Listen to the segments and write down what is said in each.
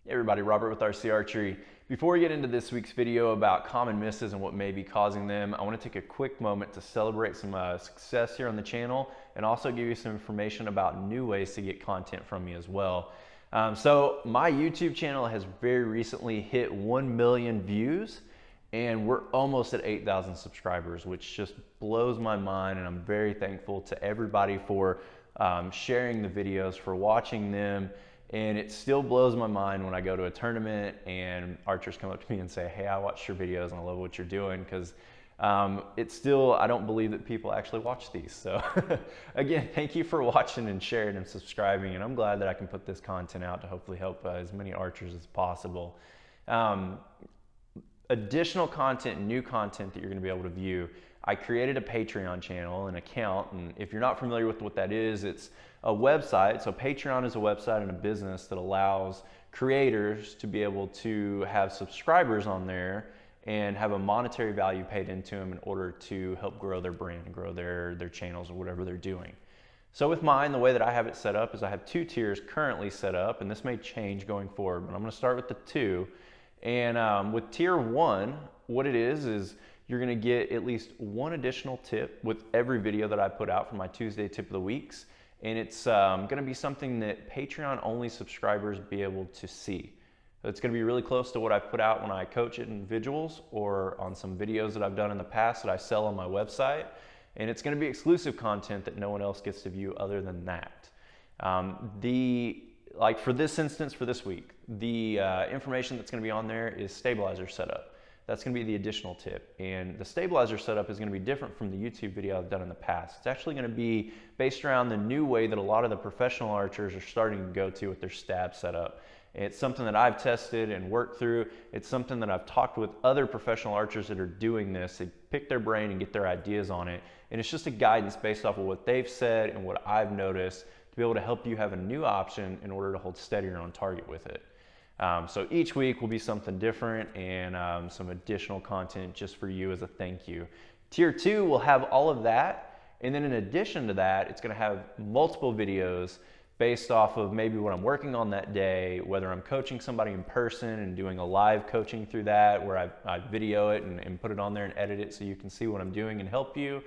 Hey everybody, Robert with RC Archery. Before we get into this week's video about common misses and what may be causing them, I want to take a quick moment to celebrate some success here on the channel and also give you some information about new ways to get content from me as well. So my YouTube channel has very recently hit 1 million views and we're almost at 8,000 subscribers, which just blows my mind, and I'm very thankful to everybody for sharing the videos, for watching them. And it still blows my mind when I go to a tournament and archers come up to me and say, hey, I watched your videos and I love what you're doing, because it's still, I don't believe that people actually watch these. So again, thank you for watching and sharing and subscribing, and I'm glad that I can put this content out to hopefully help as many archers as possible. Additional content, new content that you're going to be able to view. I created a Patreon channel, an account, and if you're not familiar with what that is, it's a website. So Patreon is a website and a business that allows creators to be able to have subscribers on there and have a monetary value paid into them in order to help grow their brand, grow their channels or whatever they're doing. So with mine, the way that I have it set up is I have 2 tiers currently set up, and this may change going forward, but I'm going to start with the 2. And with tier 1, what it is you're going to get at least one additional tip with every video that I put out for my Tuesday tip of the weeks. And it's going to be something that Patreon only subscribers be able to see. So it's going to be really close to what I put out when I coach individuals or on some videos that I've done in the past that I sell on my website. And it's going to be exclusive content that no one else gets to view other than that. Like for this instance, for this week, the information that's going to be on there is stabilizer setup. That's going to be the additional tip. And the stabilizer setup is going to be different from the YouTube video I've done in the past. It's actually going to be based around the new way that a lot of the professional archers are starting to go to with their stab setup. It's something that I've tested and worked through. It's something that I've talked with other professional archers that are doing this. They pick their brain and get their ideas on it. And it's just a guidance based off of what they've said and what I've noticed to be able to help you have a new option in order to hold steadier on target with it. So each week will be something different and some additional content just for you as a thank you. Tier 2 will have all of that, and then in addition to that, it's going to have multiple videos based off of maybe what I'm working on that day, whether I'm coaching somebody in person and doing a live coaching through that where I video it and put it on there and edit it so you can see what I'm doing and help you.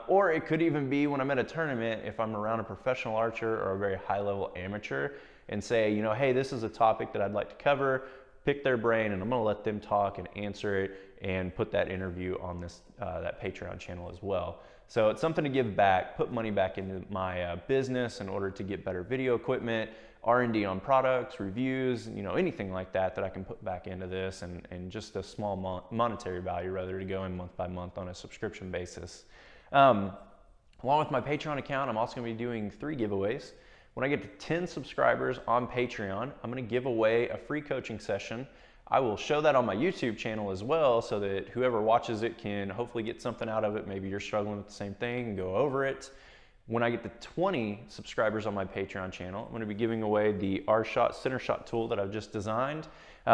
Or it could even be when I'm at a tournament, if I'm around a professional archer or a very high-level amateur, and say, you know, hey, this is a topic that I'd like to cover, pick their brain, and I'm going to let them talk and answer it and put that interview on this that Patreon channel as well. So it's something to give back, put money back into my business in order to get better video equipment, R&D on products, reviews, you know, anything like that that I can put back into this, and just a small monetary value rather to go in month by month on a subscription basis. Along with my Patreon account, I'm also going to be doing 3 giveaways. When I get to 10 subscribers on Patreon, I'm going to give away a free coaching session. I will show that on my YouTube channel as well so that whoever watches it can hopefully get something out of it. Maybe you're struggling with the same thing and go over it. When I get to 20 subscribers on my Patreon channel, I'm going to be giving away the R-Shot center shot tool that I've just designed.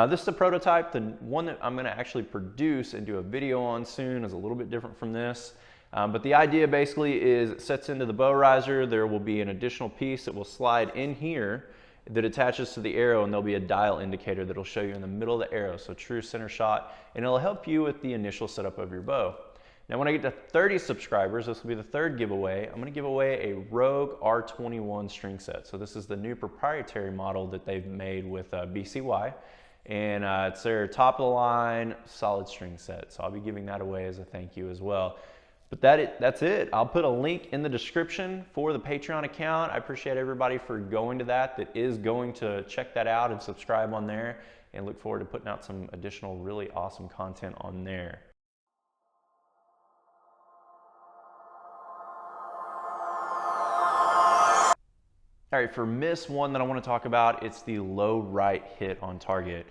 This is a prototype. The one that I'm going to actually produce and do a video on soon is a little bit different from this. But the idea basically is it sets into the bow riser. There will be an additional piece that will slide in here that attaches to the arrow, and there'll be a dial indicator that'll show you in the middle of the arrow, so true center shot, and it'll help you with the initial setup of your bow. Now when I get to 30 subscribers, this will be the 3rd giveaway. I'm going to give away a Rogue R21 string set. So this is the new proprietary model that they've made with BCY, and it's their top of the line solid string set. So I'll be giving that away as a thank you as well. But that's it. I'll put a link in the description for the Patreon account. I appreciate everybody for going to that is going to check that out and subscribe on there, and look forward to putting out some additional really awesome content on there. All right, for miss 1 that I want to talk about, it's the low right hit on target.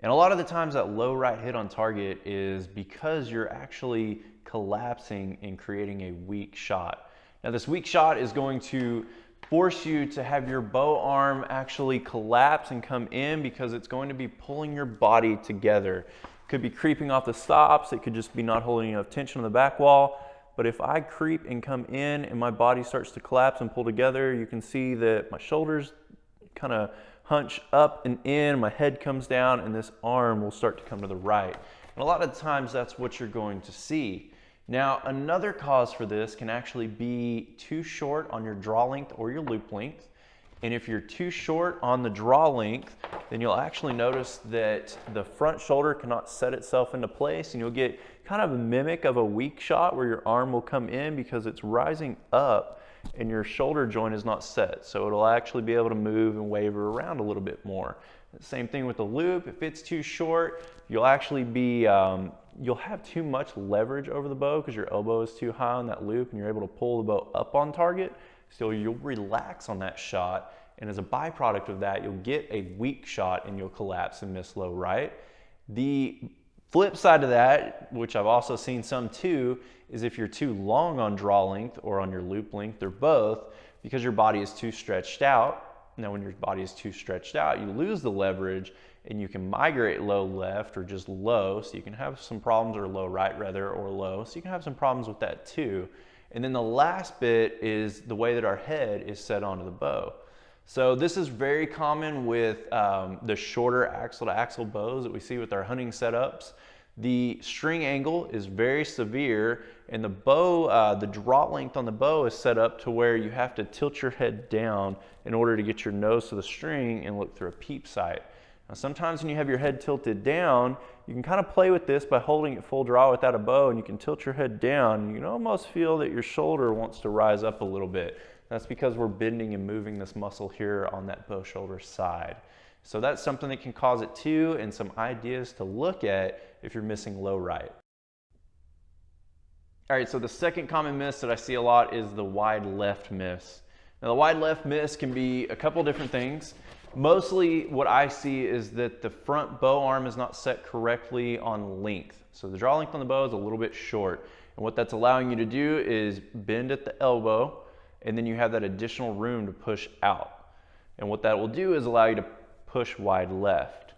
And a lot of the times that low right hit on target is because you're actually collapsing and creating a weak shot. Now this weak shot is going to force you to have your bow arm actually collapse and come in because it's going to be pulling your body together. It could be creeping off the stops, it could just be not holding enough tension on the back wall. But if I creep and come in and my body starts to collapse and pull together, you can see that my shoulders kind of hunch up and in, my head comes down, and this arm will start to come to the right. And a lot of times that's what you're going to see. Now, another cause for this can actually be too short on your draw length or your loop length. And if you're too short on the draw length, then you'll actually notice that the front shoulder cannot set itself into place, and you'll get kind of a mimic of a weak shot where your arm will come in because it's rising up and your shoulder joint is not set. So it'll actually be able to move and waver around a little bit more. Same thing with the loop. If it's too short, you'll actually be, you'll have too much leverage over the bow because your elbow is too high on that loop and you're able to pull the bow up on target. So you'll relax on that shot, and as a byproduct of that, you'll get a weak shot and you'll collapse and miss low right. The flip side of that, which I've also seen some too, is if you're too long on draw length or on your loop length or both, because your body is too stretched out. Now when your body is too stretched out, you lose the leverage and you can migrate low left or just low, so you can have some problems, or low right rather, or low, so you can have some problems with that too. And then the last bit is the way that our head is set onto the bow. So this is very common with the shorter axle to axle bows that we see with our hunting setups. The string angle is very severe, and the bow, the draw length on the bow is set up to where you have to tilt your head down in order to get your nose to the string and look through a peep sight. Now sometimes when you have your head tilted down, you can kind of play with this by holding it full draw without a bow, and you can tilt your head down and you can almost feel that your shoulder wants to rise up a little bit. That's because we're bending and moving this muscle here on that bow shoulder side. So that's something that can cause it too, and some ideas to look at if you're missing low right. All right, so the second common miss that I see a lot is the wide left miss. Now the wide left miss can be a couple different things. Mostly what I see is that the front bow arm is not set correctly on length. So the draw length on the bow is a little bit short. And what that's allowing you to do is bend at the elbow, and then you have that additional room to push out. And what that will do is allow you to push wide left.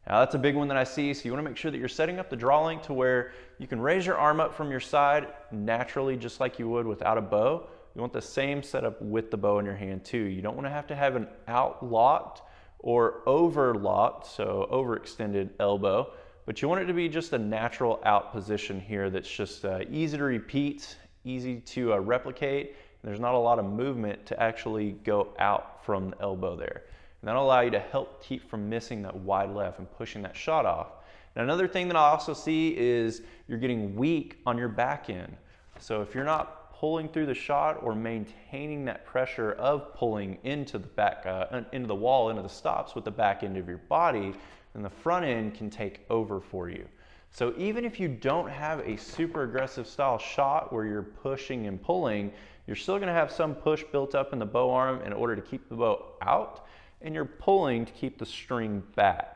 Now that's a big one that I see, so you want to make sure that you're setting up the draw length to where you can raise your arm up from your side naturally, just like you would without a bow. You want the same setup with the bow in your hand too. You don't want to have an out locked or over locked, so overextended elbow, but you want it to be just a natural out position here that's just easy to repeat, easy to replicate, and there's not a lot of movement to actually go out from the elbow there. And that'll allow you to help keep from missing that wide left and pushing that shot off. Now another thing that I also see is you're getting weak on your back end. So if you're not pulling through the shot or maintaining that pressure of pulling into the back, into the wall, into the stops with the back end of your body, then the front end can take over for you. So even if you don't have a super aggressive style shot where you're pushing and pulling, you're still going to have some push built up in the bow arm in order to keep the bow out, and you're pulling to keep the string back.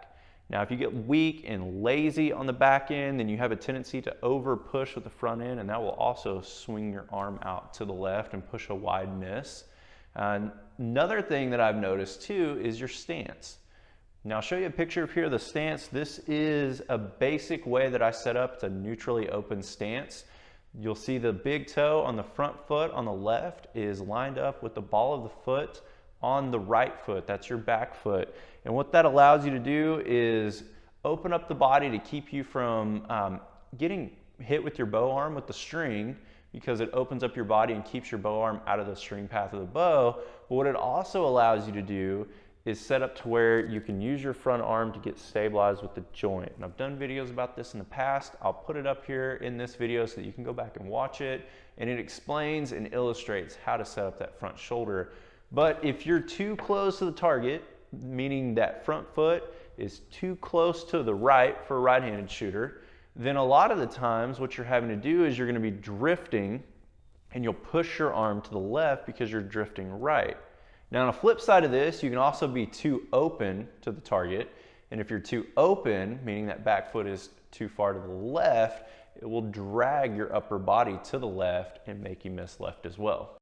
Now, if you get weak and lazy on the back end, then you have a tendency to over push with the front end, and that will also swing your arm out to the left and push a wide miss. Another thing that I've noticed too is your stance. Now I'll show you a picture of here of the stance. This is a basic way that I set up. It's a neutrally open stance. You'll see the big toe on the front foot on the left is lined up with the ball of the foot on the right foot. That's your back foot. And what that allows you to do is open up the body to keep you from getting hit with your bow arm with the string, because it opens up your body and keeps your bow arm out of the string path of the bow. But what it also allows you to do is set up to where you can use your front arm to get stabilized with the joint. And I've done videos about this in the past. I'll put it up here in this video so that you can go back and watch it. And it explains and illustrates how to set up that front shoulder. But if you're too close to the target, meaning that front foot is too close to the right for a right-handed shooter, then a lot of the times what you're having to do is you're going to be drifting, and you'll push your arm to the left because you're drifting right. Now on the flip side of this, you can also be too open to the target, and if you're too open, meaning that back foot is too far to the left, it will drag your upper body to the left and make you miss left as well.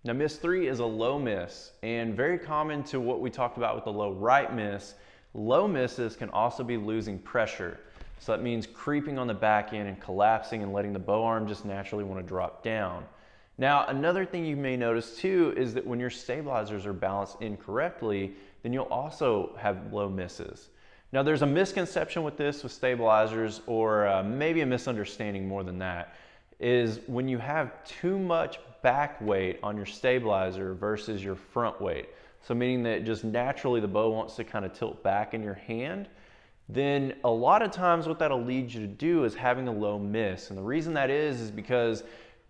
Now miss 3 is a low miss, and very common to what we talked about with the low right miss. Low misses can also be losing pressure. So that means creeping on the back end and collapsing and letting the bow arm just naturally want to drop down. Now, another thing you may notice too is that when your stabilizers are balanced incorrectly, then you'll also have low misses. Now, there's a misconception with this with stabilizers, or maybe a misunderstanding more than that, is when you have too much back weight on your stabilizer versus your front weight. So meaning that just naturally the bow wants to kind of tilt back in your hand, then a lot of times what that'll lead you to do is having a low miss. And the reason that is because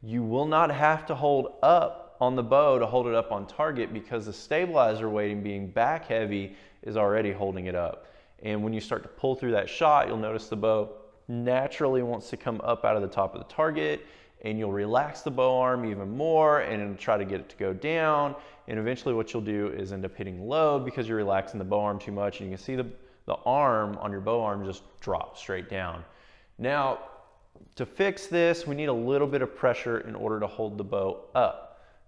you will not have to hold up on the bow to hold it up on target, because the stabilizer weighting being back heavy is already holding it up. And when you start to pull through that shot, you'll notice the bow naturally wants to come up out of the top of the target, and you'll relax the bow arm even more and try to get it to go down. And eventually what you'll do is end up hitting load because you're relaxing the bow arm too much, and you can see the arm on your bow arm just drop straight down. Now, to fix this, we need a little bit of pressure in order to hold the bow up.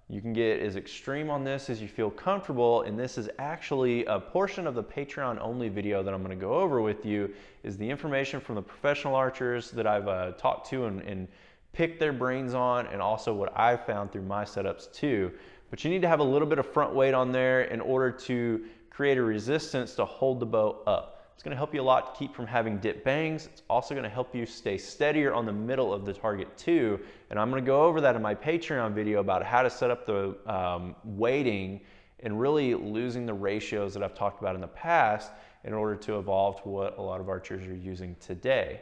You can get as extreme on this as you feel comfortable, and this is actually a portion of the Patreon only video that I'm going to go over with you, is the information from the professional archers that I've talked to and picked their brains on, and also what I've found through my setups too. But you need to have a little bit of front weight on there in order to create a resistance to hold the bow up. It's going to help you a lot to keep from having dip bangs. It's also going to help you stay steadier on the middle of the target too. And I'm going to go over that in my Patreon video about how to set up the weighting and really losing the ratios that I've talked about in the past in order to evolve to what a lot of archers are using today.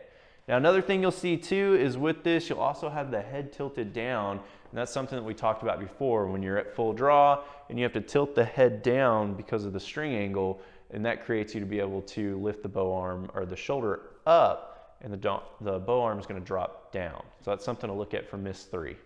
Now, another thing you'll see too is with this, you'll also have the head tilted down. And that's something that we talked about before. When you're at full draw and you have to tilt the head down because of the string angle, and that creates you to be able to lift the bow arm or the shoulder up, and the bow arm is going to drop down. So that's something to look at for miss 3.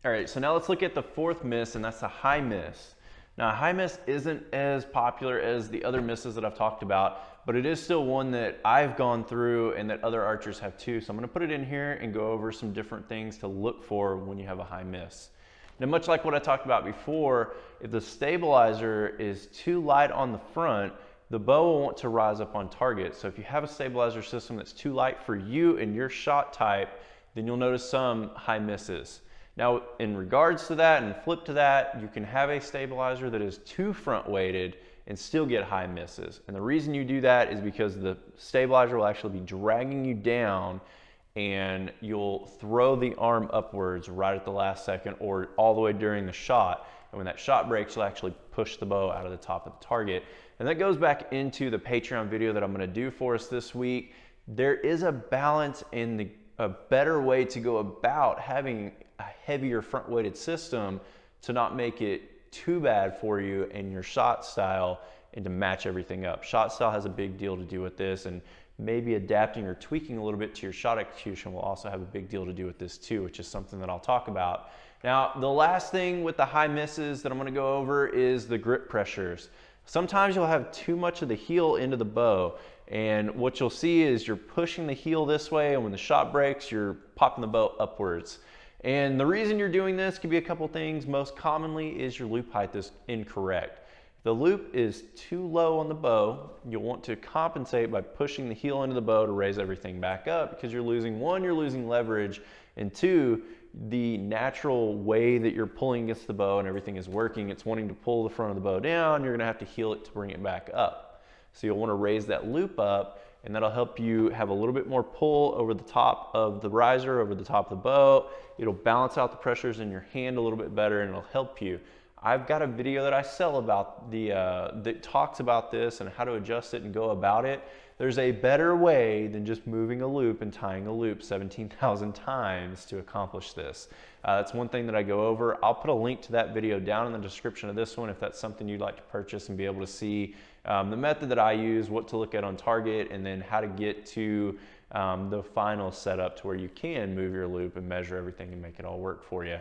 All right, so now let's look at the fourth miss, and that's a high miss. Now, a high miss isn't as popular as the other misses that I've talked about, but it is still one that I've gone through and that other archers have too. So I'm going to put it in here and go over some different things to look for when you have a high miss. Now, much like what I talked about before, if the stabilizer is too light on the front, the bow will want to rise up on target. So if you have a stabilizer system that's too light for you and your shot type, then you'll notice some high misses. Now, in regards to that and flip to that, you can have a stabilizer that is too front weighted and still get high misses. And the reason you do that is because the stabilizer will actually be dragging you down, and you'll throw the arm upwards right at the last second or all the way during the shot. And when that shot breaks, you'll actually push the bow out of the top of the target. And that goes back into the Patreon video that I'm going to do for us this week. There is a balance in a better way to go about having a heavier front weighted system to not make it too bad for you and your shot style, and to match everything up. Shot style has a big deal to do with this, and maybe adapting or tweaking a little bit to your shot execution will also have a big deal to do with this too, which is something that I'll talk about. Now, the last thing with the high misses that I'm going to go over is the grip pressures. Sometimes you'll have too much of the heel into the bow, and what you'll see is you're pushing the heel this way, and when the shot breaks, you're popping the bow upwards. And the reason you're doing this could be a couple things. Most commonly is your loop height is incorrect. If the loop is too low on the bow, you'll want to compensate by pushing the heel into the bow to raise everything back up, because you're losing, one, you're losing leverage, and two, the natural way that you're pulling against the bow and everything is working, it's wanting to pull the front of the bow down, you're going to have to heel it to bring it back up. So you'll want to raise that loop up, and that'll help you have a little bit more pull over the top of the riser, over the top of the bow. It'll balance out the pressures in your hand a little bit better, and it'll help you. I've got a video that I sell about that talks about this and how to adjust it and go about it. There's a better way than just moving a loop and tying a loop 17,000 times to accomplish this. That's one thing that I go over. I'll put a link to that video down in the description of this one if that's something you'd like to purchase and be able to see the method that I use, what to look at on target, and then how to get to the final setup to where you can move your loop and measure everything and make it all work for you.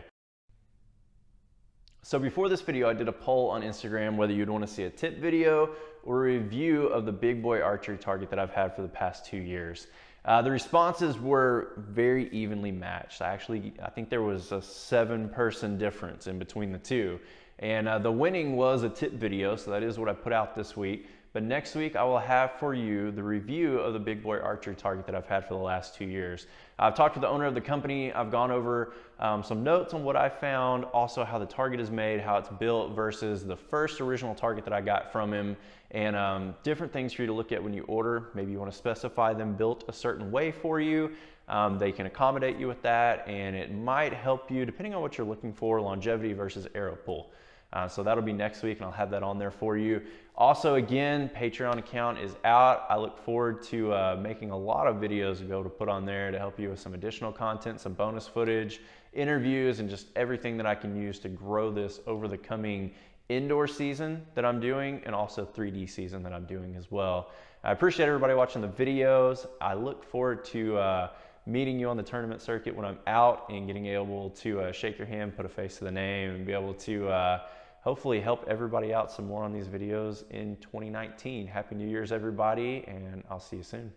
So before this video, I did a poll on Instagram whether you'd want to see a tip video or a review of the big boy archery target that I've had for the past 2 years. The responses were very evenly matched. I think there was a 7-person difference in between the two. And the winning was a tip video, so that is what I put out this week. But next week I will have for you the review of the big boy archery target that I've had for the last 2 years. I've talked with the owner of the company. I've gone over some notes on what I found, also how the target is made, how it's built versus the first original target that I got from him, and different things for you to look at when you order. Maybe you want to specify them built a certain way for you. They can accommodate you with that, and it might help you depending on what you're looking for, longevity versus arrow pull. So that'll be next week, and I'll have that on there for you. Also, again, Patreon account is out. I look forward to making a lot of videos to be able to put on there to help you with some additional content, some bonus footage, interviews, and just everything that I can use to grow this over the coming indoor season that I'm doing, and also 3D season that I'm doing as well. I appreciate everybody watching the videos. I look forward to meeting you on the tournament circuit when I'm out and getting able to shake your hand, put a face to the name, and be able to hopefully help everybody out some more on these videos in 2019. Happy New Year's, everybody, and I'll see you soon.